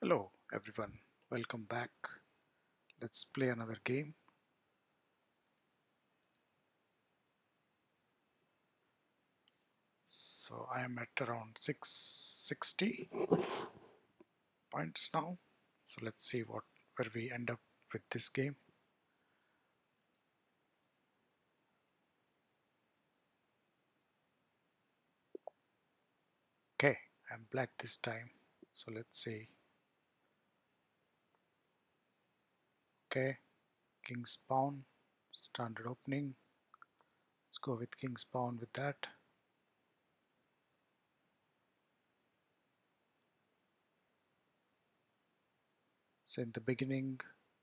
Hello everyone, welcome back. Let's play another game. So I am at around 660 points now. So let's see where we end up with this game. Okay, I'm black this time. So let's see. Okay, King's Pawn, standard opening. Let's go with King's Pawn with that. So in the beginning,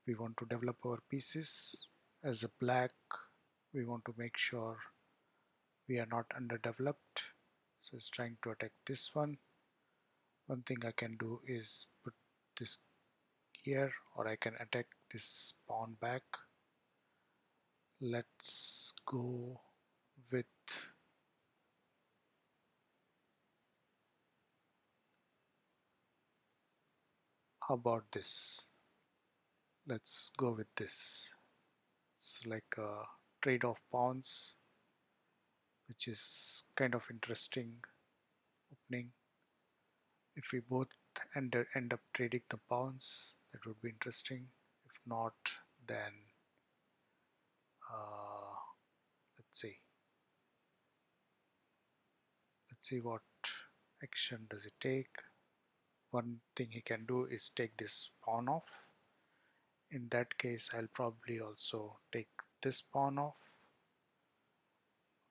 we want to develop our pieces. As a black, we want to make sure we are not underdeveloped. So it's trying to attack this one. One thing I can do is put this here, or I can attack this pawn back. Let's go with how about this? Let's go with this. It's like a trade of pawns, which is kind of interesting opening. If we both end up trading the pawns, that would be interesting. If not, then uh, let's see. Let's see what action does it take. One thing he can do is take this pawn off. In that case, I'll probably also take this pawn off.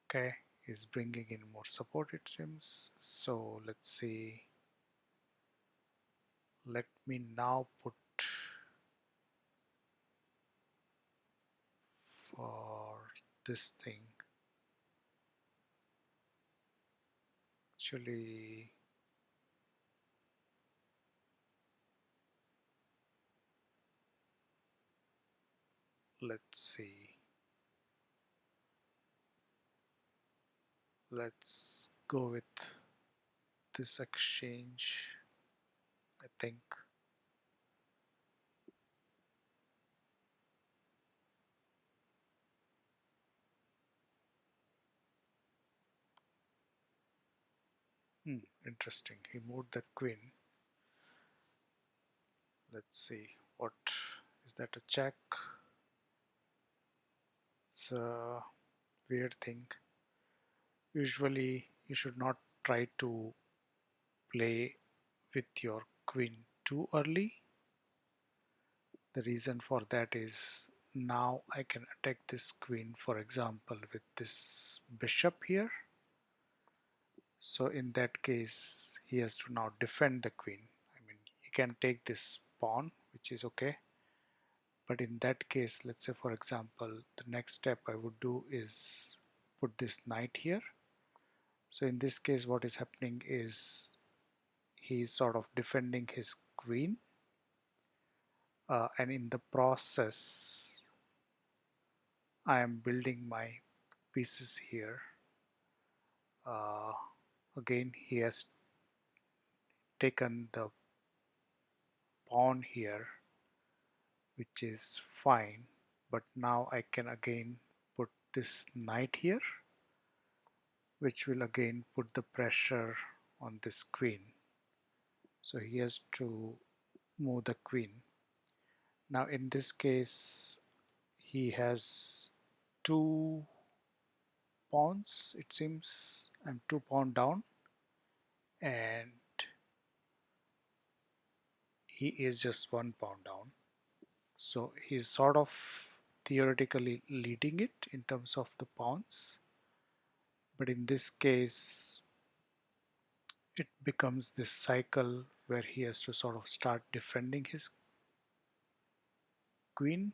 Okay, he's bringing in more support it seems. So let's see. Let me now put for this thing. Actually, let's see. Let's go with this exchange, I think. Interesting. He moved the queen. Let's see. What is that? A check? It's a weird thing. Usually, you should not try to play with your queen too early. The reason for that is now I can attack this queen, for example, with this bishop here. So in that case, he has to now defend the queen. I mean, he can take this pawn, which is okay. But in that case, let's say for example, the next step I would do is put this knight here. So in this case, what is happening is he's sort of defending his queen, and in the process I am building my pieces here. uh, Again, he has taken the pawn here, which is fine, but now I can again put this knight here, which will again put the pressure on this queen. So he has to move the queen. Now in this case, he has two pawns, it seems. I'm 2 pawn down, and he is just 1 pawn down. So he's sort of theoretically leading it in terms of the pawns, but in this case it becomes this cycle where he has to sort of start defending his queen.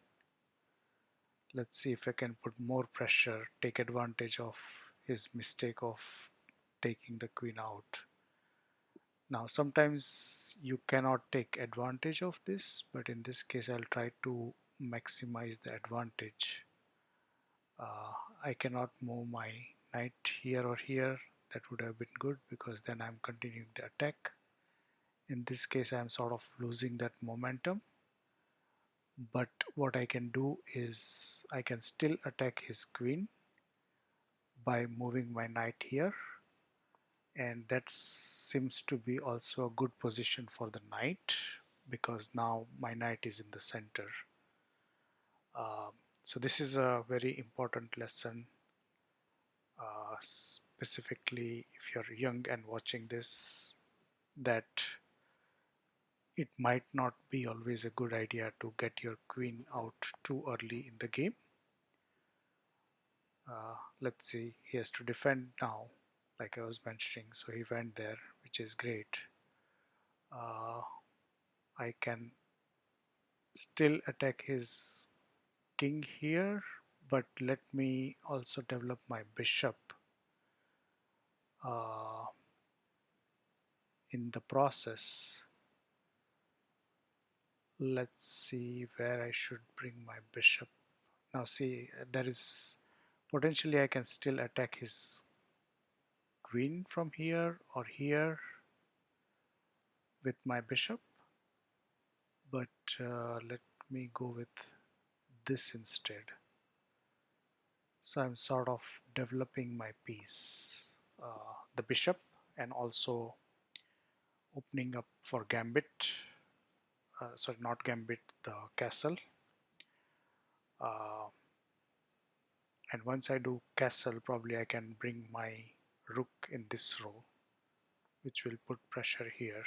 Let's see if I can put more pressure, take advantage of his mistake of taking the queen out. Now sometimes you cannot take advantage of this, but in this case I'll try to maximize the advantage. I cannot move my knight here or here. That would have been good because then I'm continuing the attack. In this case, I'm sort of losing that momentum, but what I can do is I can still attack his queen by moving my knight here, and that seems to be also a good position for the knight because now my knight is in the center. So this is a very important lesson, specifically if you're young and watching this, that it might not be always a good idea to get your queen out too early in the game. Let's see, he has to defend now, like I was mentioning, so he went there, which is great. I can still attack his king here, but let me also develop my bishop uh, in the process. Let's see where I should bring my bishop. Now see, there is potentially I can still attack his queen from here or here with my bishop, but let me go with this instead. So I'm sort of developing my piece, the bishop, and also opening up for gambit, sorry, not gambit, the castle. Uh, and once I do castle, probably I can bring my rook in this row, which will put pressure here.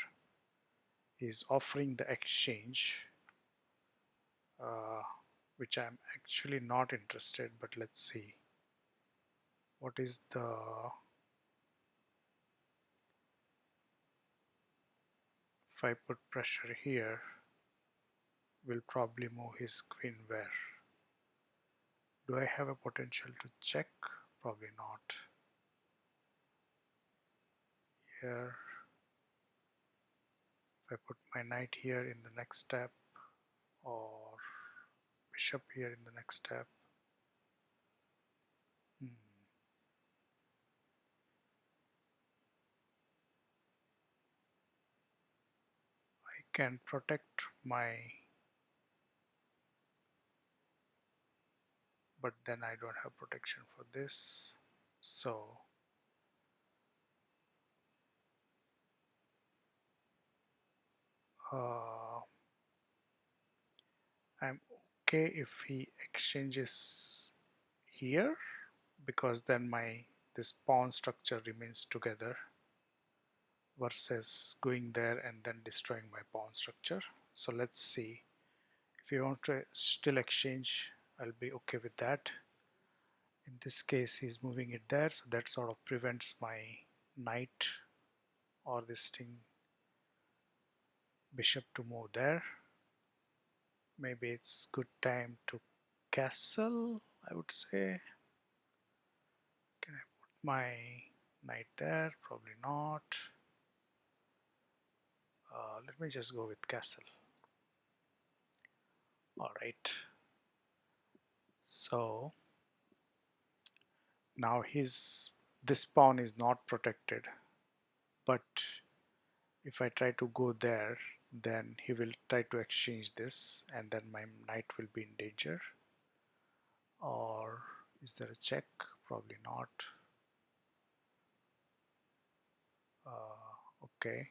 He's offering the exchange, uh, which I'm actually not interested, but let's see. What is the... If I put pressure here, will probably move his queen where? Do I have a potential to check? Probably not. Here, if I put my knight here in the next step, or bishop here in the next step, hmm, I can protect my, but then I don't have protection for this. So uh, I'm okay if he exchanges here, because then my this pawn structure remains together versus going there and then destroying my pawn structure. So let's see, if you want to still exchange, I'll be okay with that. In this case he's moving it there, so that sort of prevents my knight or this thing bishop to move there. Maybe it's good time to castle, I would say. Can I put my knight there? Probably not. Let me just go with castle. Alright, so now this pawn is not protected, but if I try to go there, then he will try to exchange this and then my knight will be in danger. Or is there a check? Probably not. Okay,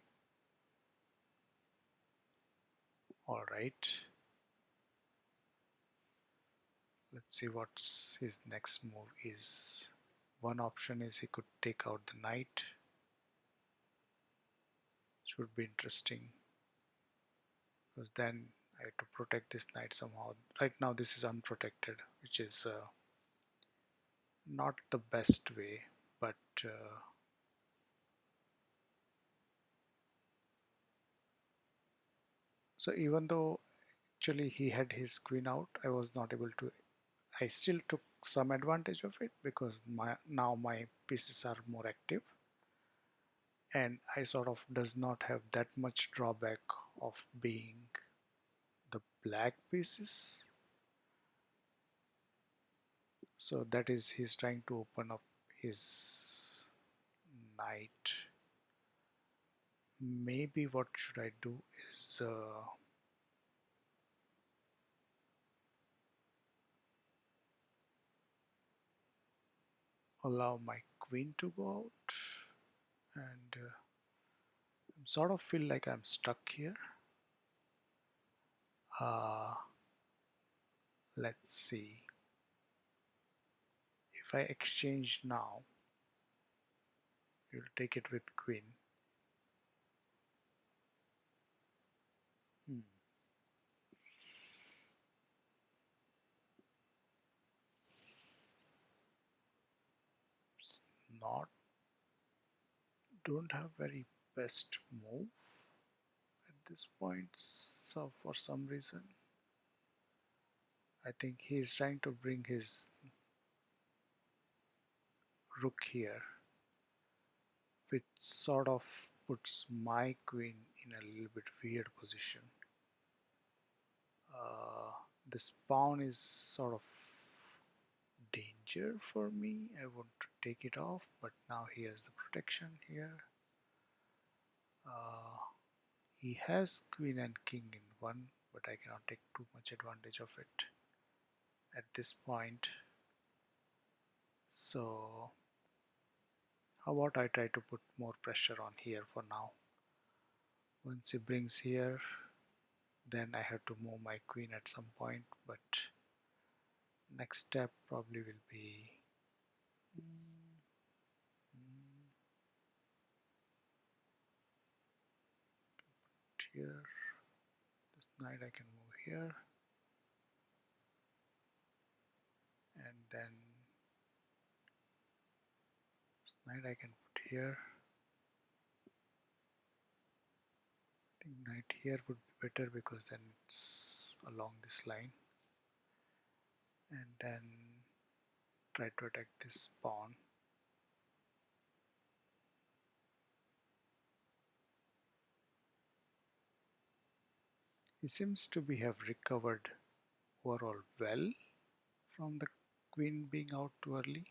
alright. Let's see what's his next move is. One option is he could take out the knight, which would be interesting, because then I have to protect this knight somehow. Right now this is unprotected, which is not the best way, but so even though actually he had his queen out, I was not able to, I still took some advantage of it because now my pieces are more active and I sort of does not have that much drawback of being the black pieces. So that is, he's trying to open up his knight Maybe what should I do is allow my queen to go out, and sort of feel like I'm stuck here. Uh, let's see. If I exchange now, you'll take it with queen. Hmm. It's not, don't have very best move at this point. So for some reason, I think he is trying to bring his rook here, which sort of puts my queen in a little bit weird position. Uh, this pawn is sort of danger for me. I want to take it off, but now he has the protection here. Uh, he has queen and king in one, but I cannot take too much advantage of it at this point. So how about I try to put more pressure on here for now. Once he brings here, then I have to move my queen at some point, but next step probably will be here. This knight I can move here, and then this knight I can put here. I think knight here would be better because then it's along this line, and then try to attack this pawn. He seems to be have recovered overall well from the queen being out too early.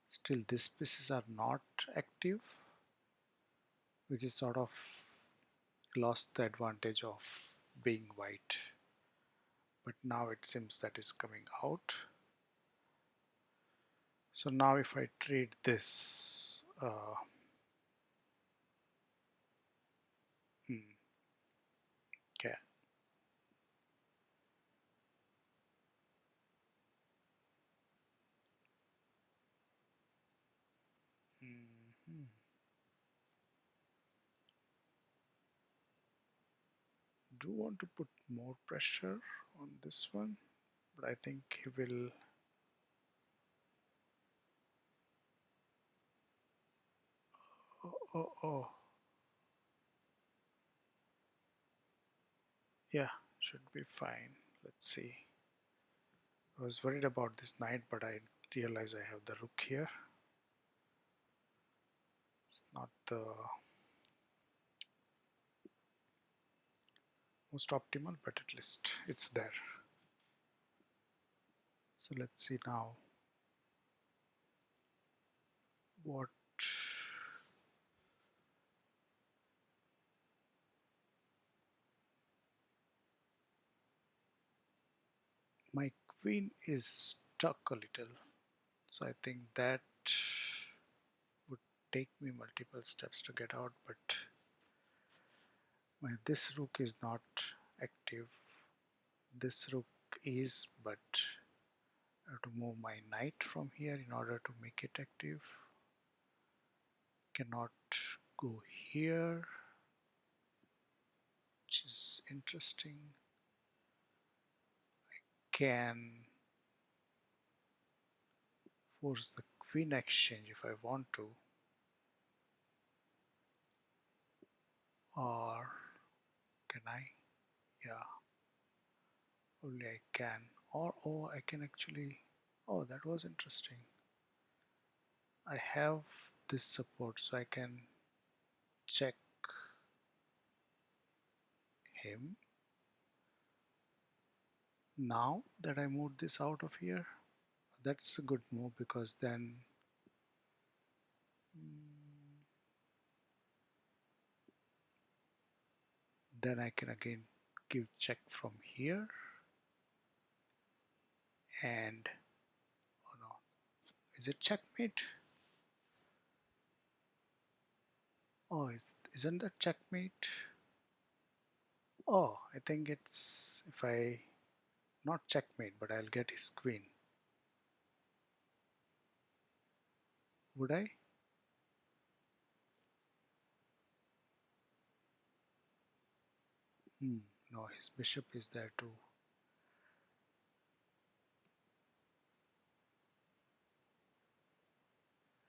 Still, these pieces are not active, which is sort of lost the advantage of being white. But now it seems that is coming out. So now if I trade this, okay, mhm. Do want to put more pressure on this one, but I think he will. Oh, oh, oh. Yeah, should be fine. Let's see. I was worried about this knight, but I realize I have the rook here. It's not the most optimal, but at least it's there. So let's see now what my queen is stuck a little. So I think that would take me multiple steps to get out, but this rook is not active. This rook is, but I have to move my knight from here in order to make it active. Cannot go here, which is interesting. Can force the queen exchange if I want to, or can I? Yeah, only I can. Or oh, I can actually. Oh, that was interesting. I have this support, so I can check him. Now that I moved this out of here, that's a good move because then Then I can again give check from here, and oh no, is it checkmate? Oh, isn't that checkmate? Oh, I think it's if I not checkmate, but I'll get his queen. Would I? No, his bishop is there too.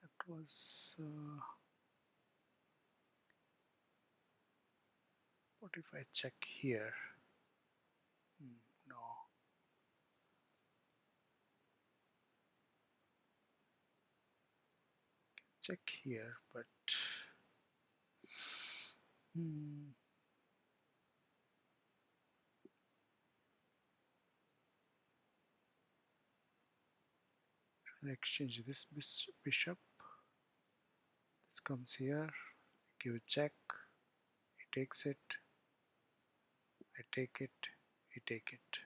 That was what if I check here? No, check here, but hmm, I exchange this bishop. This comes here. Give a check. He takes it. I take it. He take it.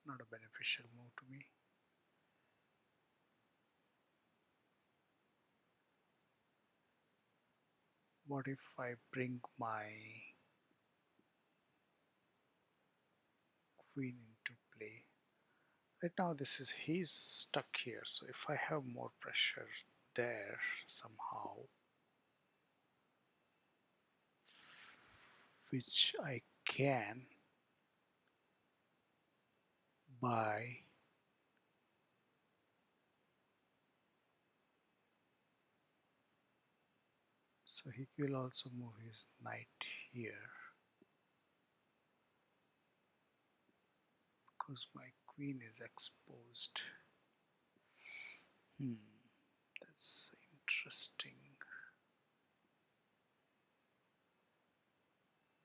Not a beneficial move to me. What if I bring my queen into play? Right now this is he's stuck here, so if I have more pressure there somehow, which I can by so he will also move his knight here because my queen is exposed. That's interesting.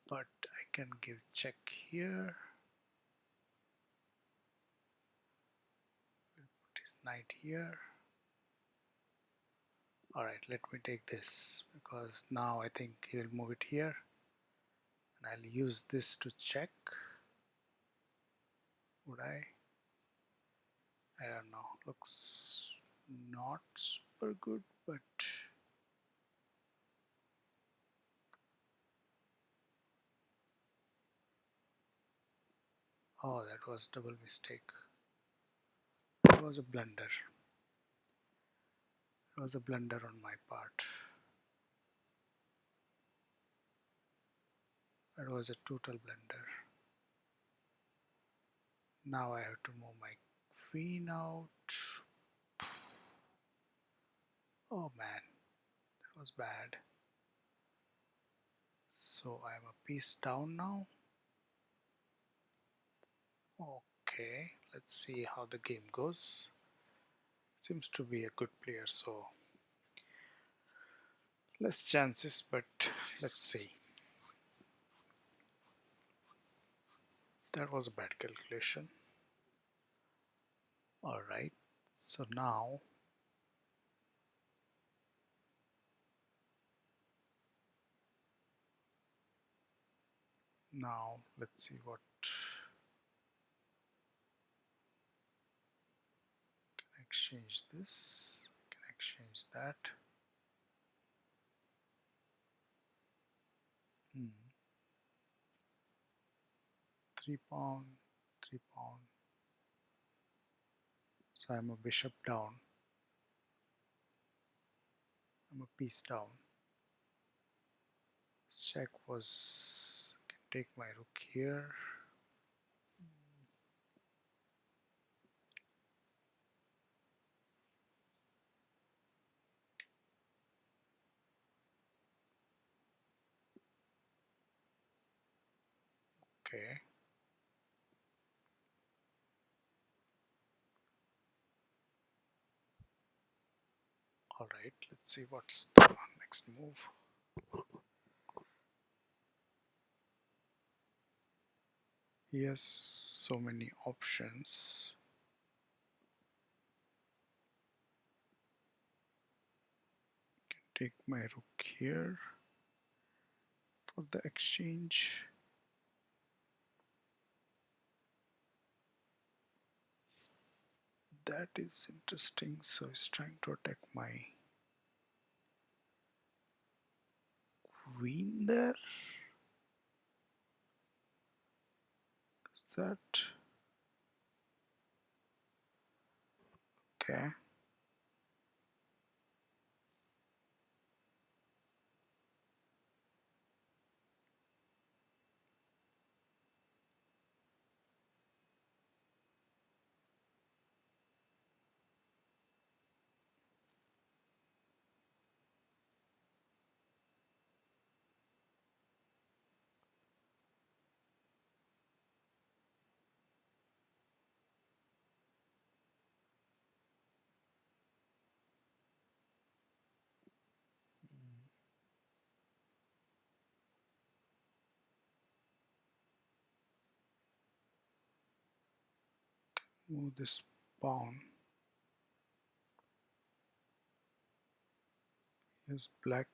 But I can give check here. We'll put his knight here. Alright, let me take this because now I think he will move it here. And I'll use this to check. Would I? I don't know. Looks not super good, but oh, that was double mistake. It was a blunder. It was a blunder on my part. It was a total blunder. Now I have to move my queen out. Oh man, that was bad. So I'm a piece down now. Okay, let's see how the game goes. Seems to be a good player, so less chances, but let's see. That was a bad calculation. Alright, so now let's see what can exchange this, can exchange that. 3 pawn, 3 pawn. So I'm a bishop down. I'm a piece down. This check was can take my rook here. Okay. Alright, let's see what's the next move. He has so many options. Can take my rook here. for the exchange. That is interesting. So he's trying to attack my queen there. Is that okay? Move this pawn. Here's black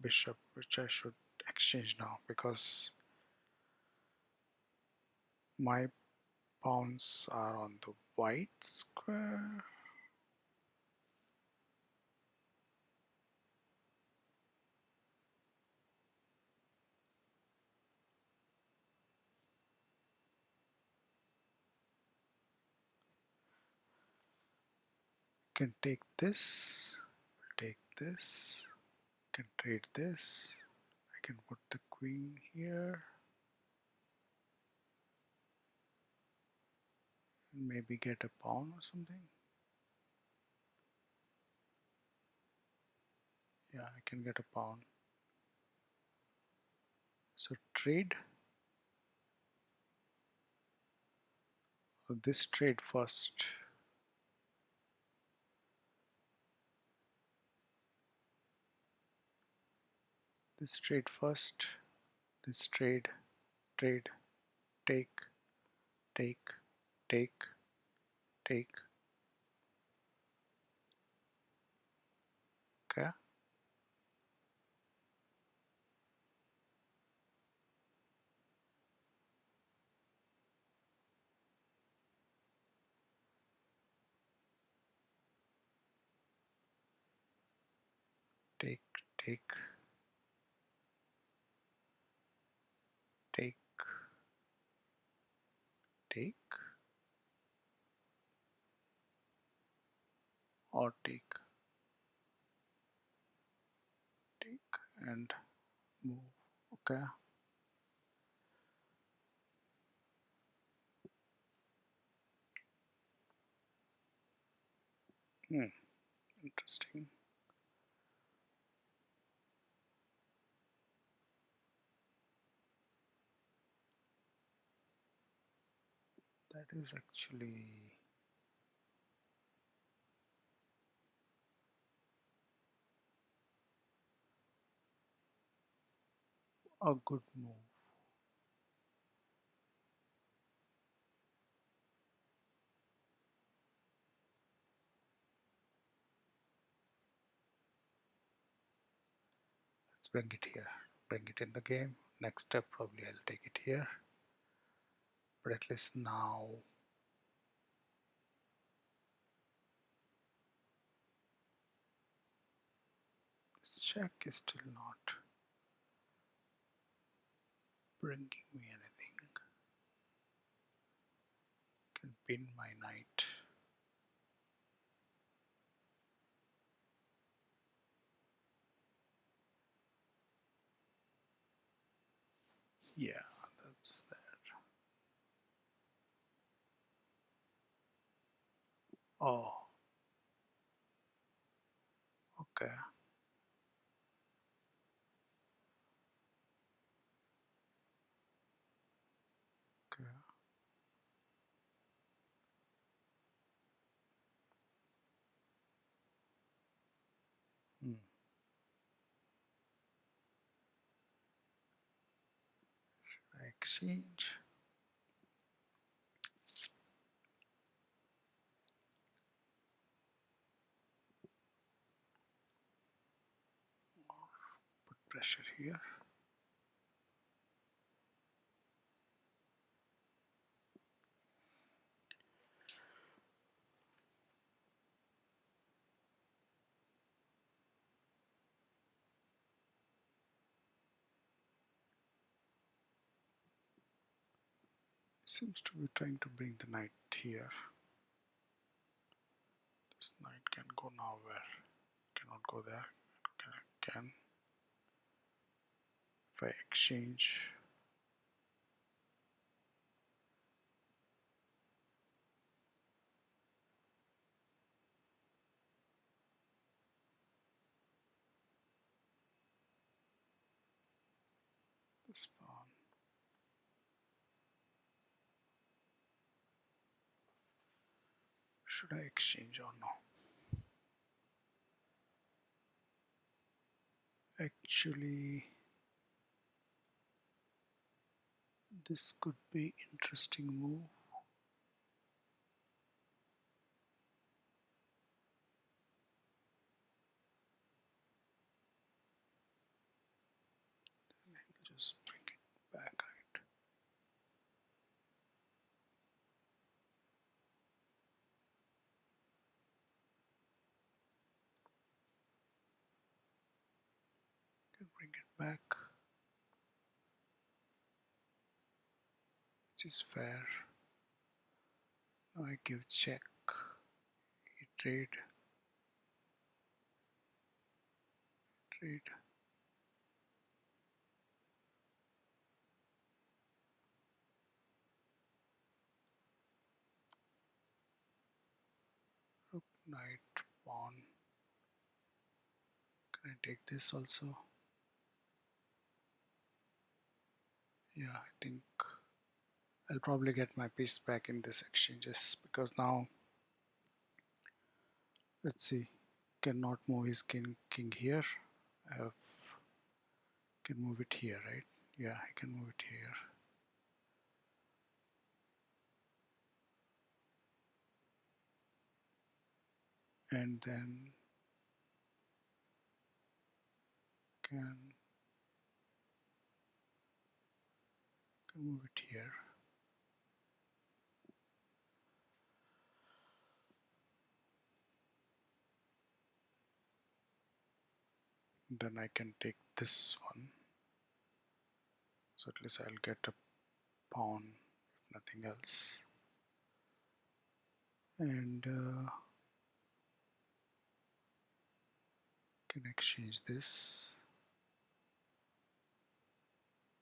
bishop, which I should exchange now because my pawns are on the white square. Can take this, take this, can trade this. I can put the queen here and maybe get a pawn or something. Yeah, I can get a pawn. So trade, or this trade first. This trade first, this trade, trade, take, take, take, take. Okay. Take, take, take, take, or take, take, and move. Okay. Interesting. That is actually a good move. Let's bring it here. Bring it in the game. Next step, probably I'll take it here. But at least now this check is still not bringing me anything. Can pin my knight. Yeah, that's that. Oh, okay. Okay. Hmm. I exchange. Put pressure here. Seems to be trying to bring the knight here. This knight can go nowhere. Cannot go there. Can. If I exchange, this pawn. Should I exchange or no? Actually, this could be interesting move. Just bring it back, right? Can bring it back, which is fair. Now I give check. He trade. Rook, knight, pawn. Can I take this also? Yeah, I think I'll probably get my piece back in this exchanges because now, let's see, cannot move his king here. I can move it here, right? Yeah, I can move it here. And then can move it here. Then I can take this one. So at least I'll get a pawn, if nothing else. And can exchange this.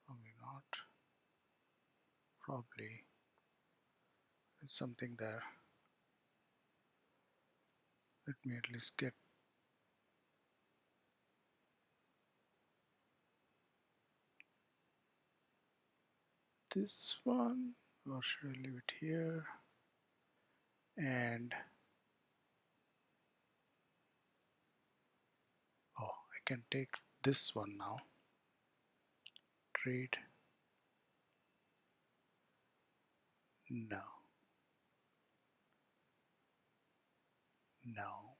Probably not. Probably there's something there. Let me at least get this one, or should I leave it here? And oh, I can take this one now. Trade. No. No.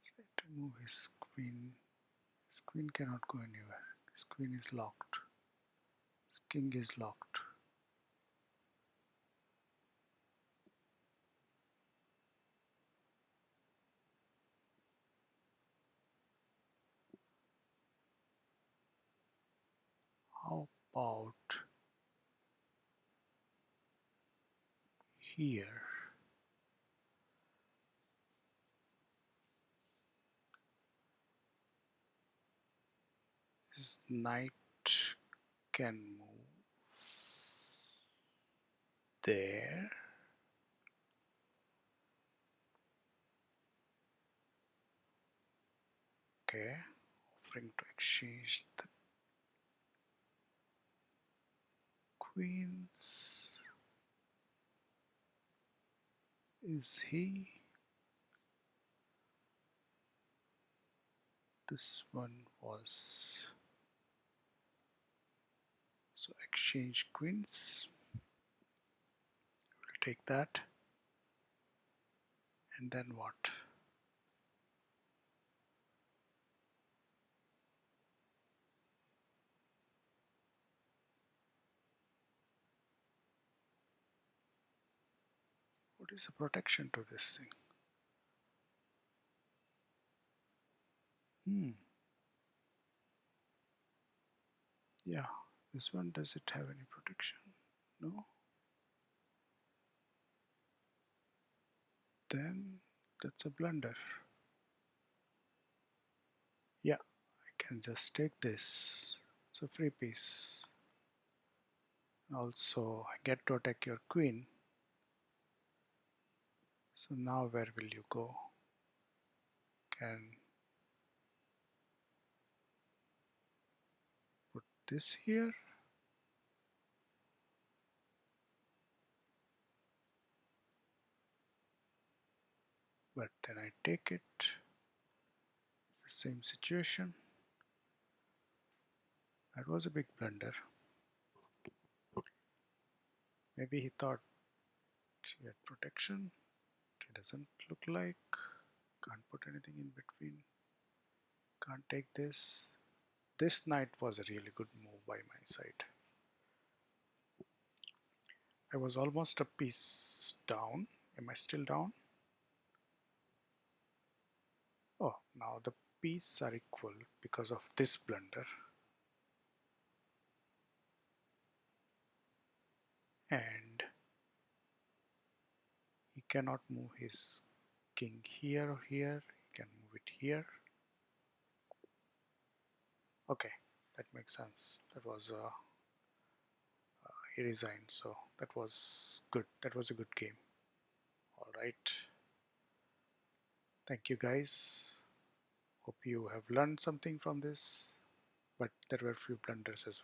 Try to move his queen. His queen cannot go anywhere. His queen is locked. His king is locked. How about here? His knight can move there. Okay, offering to exchange the queens. Is he? This one was. So exchange queens. We'll take that. And then what? What is a protection to this thing? Hmm. Yeah, this one, does it have any protection? No. Then that's a blunder. Yeah, I can just take this. It's a free piece. Also, I get to attack your queen. So now where will you go? Can put this here. But then I take it. The same situation. That was a big blunder. Maybe he thought he had protection. It doesn't look like. Can't put anything in between. Can't take this. This knight was a really good move by my side. I was almost a piece down. Am I still down? Oh, now the pieces are equal because of this blunder. And he cannot move his king here or here. He can move it here. Okay, that makes sense. That was he resigned, so that was good. That was a good game. All right. Thank you guys. Hope you have learned something from this. But there were a few blunders as well.